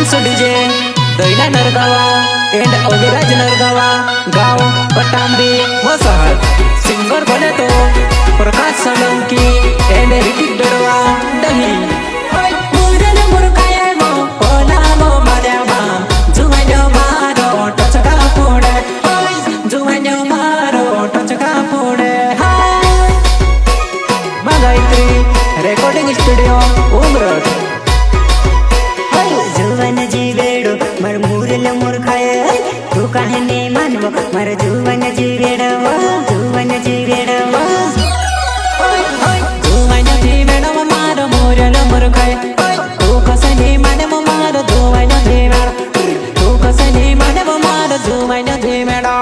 ions DJ Daina Nargawa and Aviraj Nargawa गाव पटांबे वसहत सिंगर बोले तो प्रकाश सोलंकी एंड ऋतिक दड़वा दही रेकॉर्डिंग स्टूडियो उमरठ जुवन जीवेड़ो मर मूरल मूर्खाय तू कहने मानव मर जुवन जीवेड़ो जुवन जीवेड़ो जुवन जीवेड़ो मार मूरल मूर्खाय तू कसने मानव मार जुवन जीवेड़ो तू कसने मानव मार जुवन जीवेड़ो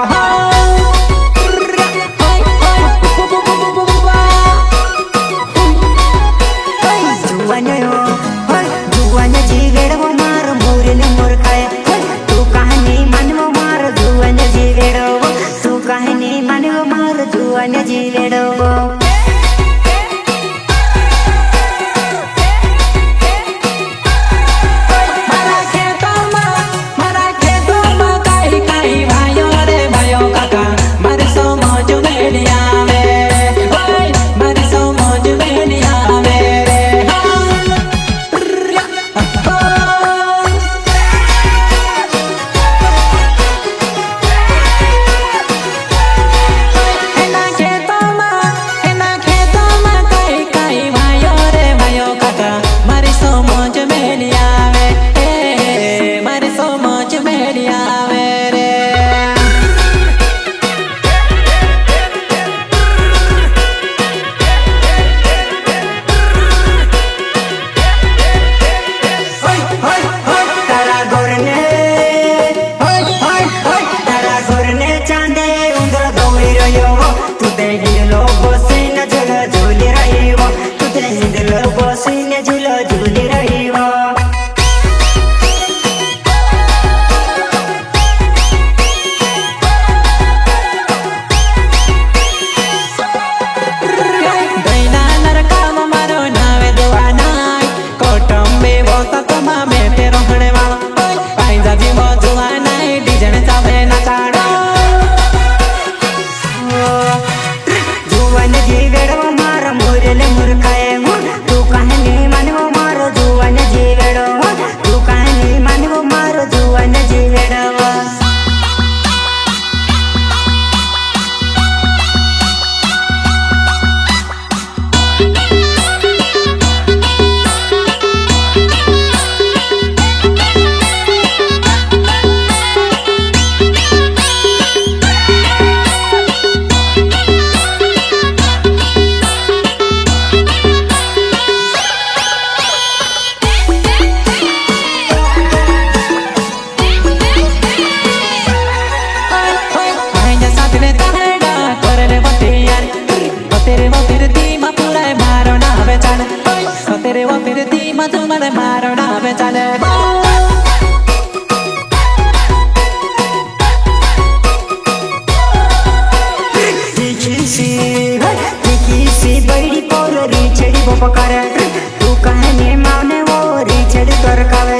तू कहने माने वो रीछड़ तरकावे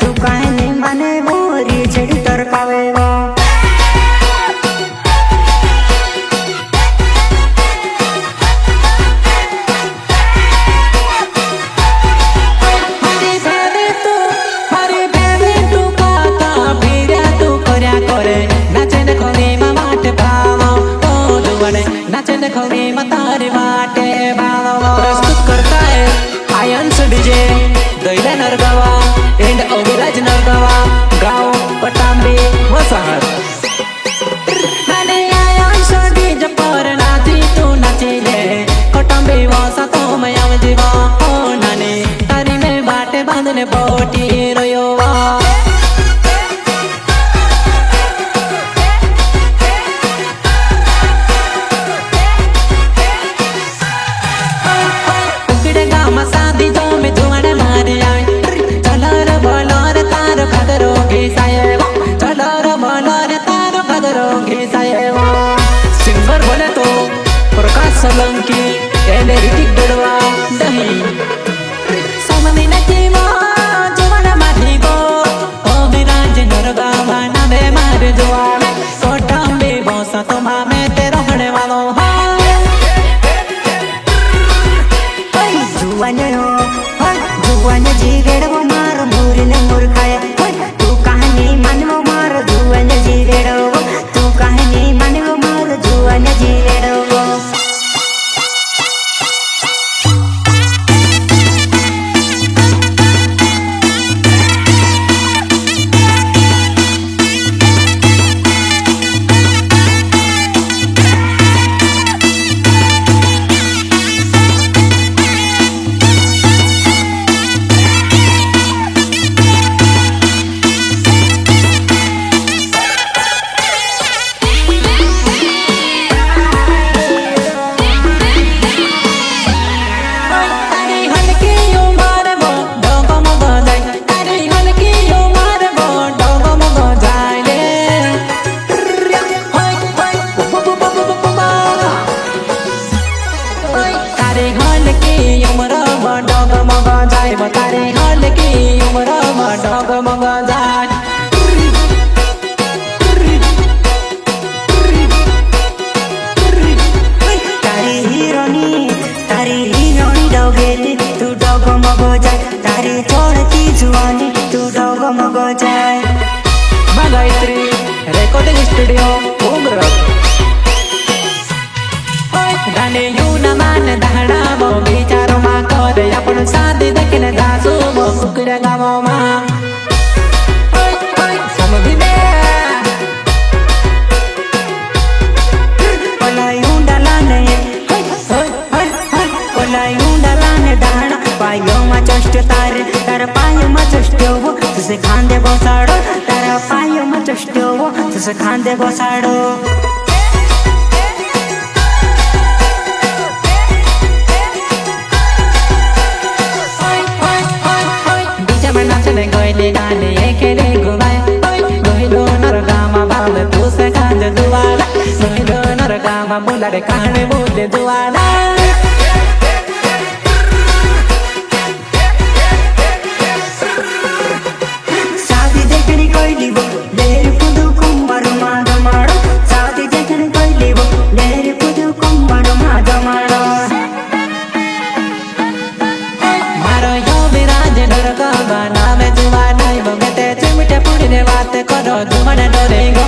तू कहने माने वो रीछड़ तरकावे प्रस्तुत करता है आयन्स डीजे दैना नरगावा एंड अविराज नरगावा गाव पटांबे वसहत आयन्स डीजे पर नाची तू नाचिले कटांबे वसा तो मैं जीवा नाने तारी में बाटे बांधने बोटी रोयो सिंगर बोले तो प्रकाश सोलंकी एंड ऋतिक दड़वा दही समनी नचीवा जुवन माथी गो માં મેં તે રોહણે વાળો જુવાન જીવેડવો મારો મૂરને મૂર્ખાય તું કહાની માનવો મારો જુવાન જીવેડવો તું કહાની માનવો મારો જુવાન જીવેડવો તારે હાલ કી ઉમરમાં ડગમગ જાય તારી હીરોની ડગેલી તું ડગમગ જાય તારી ચોડતી જુવાની તું ડગમગ જાય ગાયત્રી રેકોર્ડિંગ સ્ટુડિયો ઉમરગ ગાને યુના માન દહડાવો વિચારોમાં કરે આપણું સાથ દેખીને દાસુ કુકડે ગામોમાં સમજી દે ઓલાયુંડાલાને દાણા પાયોમાં ચષ્ટ તારા પાયોમાં ચષ્ટ્યો તુસે ખાંદે બોસાડો તારા પાયોમાં ચષ્ટ્યો તુસે ખાંદે બોસાડો ગોયલે ગાને એકેલે ગુવાય ગોયલો નરગામાં બાલ તું સે ખાંદ દુવાલા ગોયલો નરગામાં મુલારે કાણે બોલે દુવાલા સાદી દેખણી કોઈલી વો લેર કુદુ કુંમારો માડો માડો સાદી દેખણી કોઈલી વો લેર કુદુ કુંમારો માડો માડો મારો યો વિરાજ નરગામાં નામે જુવા નહીં બગે તે ચીમટે પૂડીને વાત કરો જુવાને ડરે ગો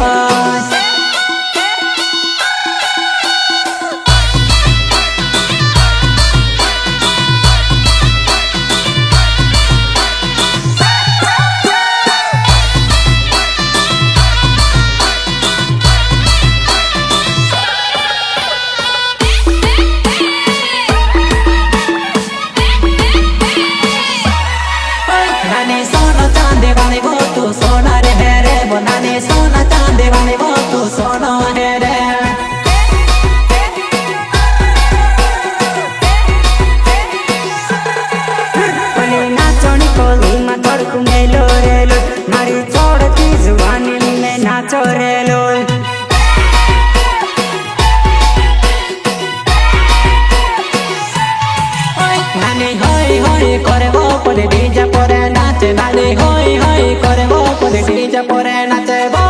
સોના ચાંદે વાળી वो तू सोना रे है रे बनाने सोना चांदे वाली वो तू सोना है रे पले नाचोनी कोली में तड़कू मेलो रे लो मारी छोड़ती जुबानी में नाचो रे लो नानी होई होई करे वो परे डीजे परे नाचे नानी होई होई करे वो परे डीजे परे नाचे वो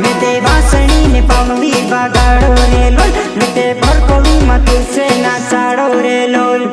मेते वासणी ने पावली बगाड़ो रे लोल मेते भड़कोली में तुझसे नाचाड़ो रे लोल